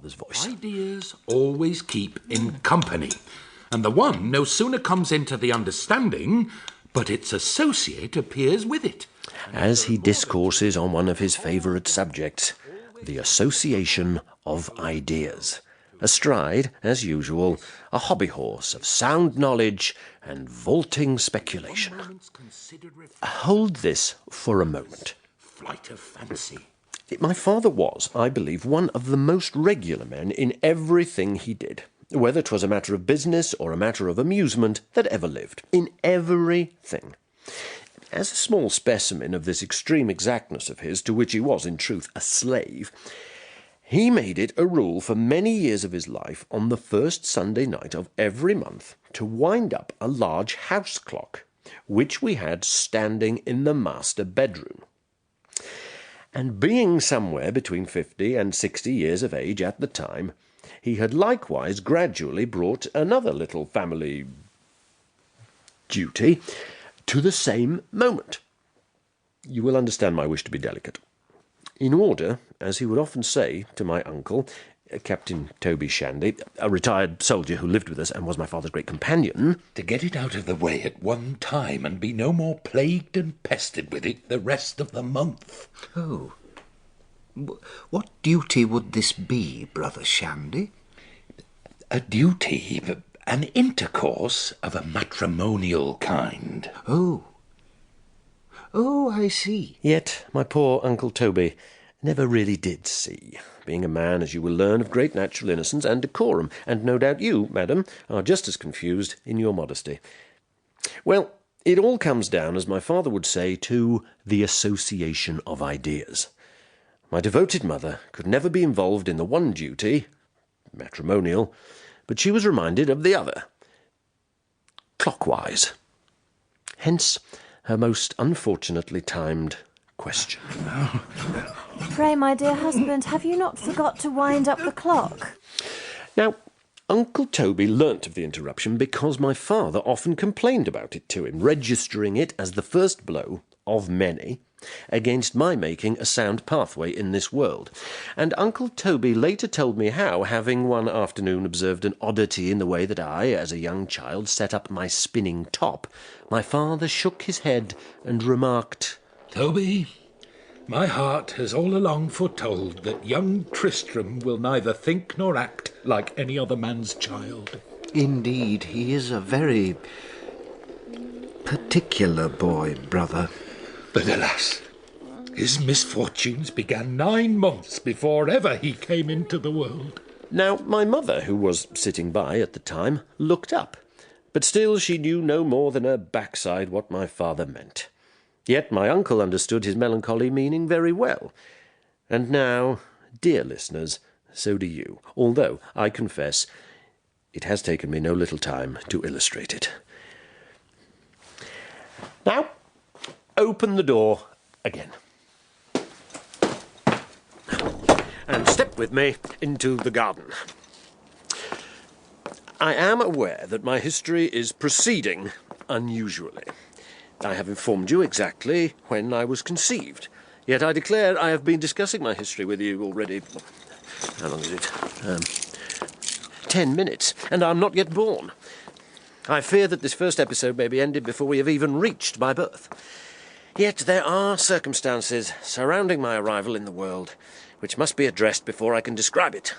father's voice. Ideas always keep in company, and the one no sooner comes into the understanding, but its associate appears with it. As he discourses on one of his favourite subjects, the association of ideas, astride, as usual, a hobby horse of sound knowledge and vaulting speculation. Hold this for a moment. Flight of fancy. My father was, I believe, one of the most regular men in everything he did, whether 'twas a matter of business or a matter of amusement, that ever lived. In everything. As a small specimen of this extreme exactness of his, to which he was, in truth, a slave, he made it a rule for many years of his life, on the first Sunday night of every month, to wind up a large house clock, which we had standing in the master bedroom. And being somewhere between 50 and 60 years of age at the time, he had likewise gradually brought another little family duty to the same moment. You will understand my wish to be delicate. In order, as he would often say to my uncle, Captain Toby Shandy, a retired soldier who lived with us and was my father's great companion, to get it out of the way at one time and be no more plagued and pestered with it the rest of the month. Oh. What duty would this be, Brother Shandy? A duty, an intercourse of a matrimonial kind. Oh. Oh, I see. Yet my poor Uncle Toby never really did see, being a man, as you will learn, of great natural innocence and decorum, and no doubt you, madam, are just as confused in your modesty. Well, it all comes down, as my father would say, to the association of ideas. My devoted mother could never be involved in the one duty, matrimonial, but she was reminded of the other, clockwise. Hence her most unfortunately timed question. Pray, my dear husband, have you not forgot to wind up the clock? Now, Uncle Toby learnt of the interruption because my father often complained about it to him, registering it as the first blow of many against my making a sound pathway in this world. And Uncle Toby later told me how, having one afternoon observed an oddity in the way that I, as a young child, set up my spinning top, my father shook his head and remarked, Toby, my heart has all along foretold that young Tristram will neither think nor act like any other man's child. Indeed, he is a very particular boy, brother. But alas, his misfortunes began 9 months before ever he came into the world. Now, my mother, who was sitting by at the time, looked up, but still she knew no more than her backside what my father meant. Yet my uncle understood his melancholy meaning very well. And now, dear listeners, so do you, although, I confess, it has taken me no little time to illustrate it. Now, open the door again. And step with me into the garden. I am aware that my history is proceeding unusually. I have informed you exactly when I was conceived, yet I declare I have been discussing my history with you already. How long is it? 10 minutes, and I'm not yet born. I fear that this first episode may be ended before we have even reached my birth. Yet there are circumstances surrounding my arrival in the world which must be addressed before I can describe it.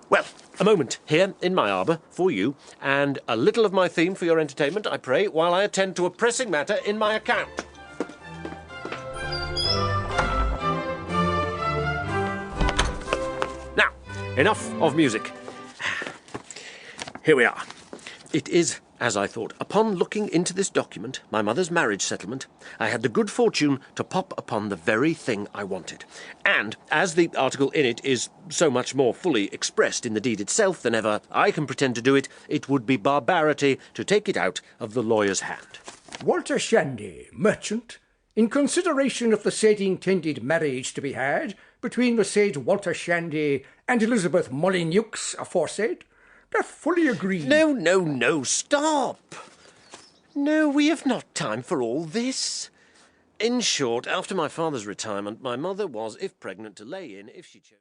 Well, a moment here in my arbour for you, and a little of my theme for your entertainment, I pray, while I attend to a pressing matter in my account. Now, enough of music. Here we are. It is, as I thought. Upon looking into this document, my mother's marriage settlement, I had the good fortune to pop upon the very thing I wanted. And, as the article in it is so much more fully expressed in the deed itself than ever I can pretend to do it, it would be barbarity to take it out of the lawyer's hand. Walter Shandy, merchant, in consideration of the said intended marriage to be had between the said Walter Shandy and Elizabeth Molyneux aforesaid, doth fully agree. No, stop! No, we have not time for all this. In short, after my father's retirement, my mother was, if pregnant, to lay in if she chose.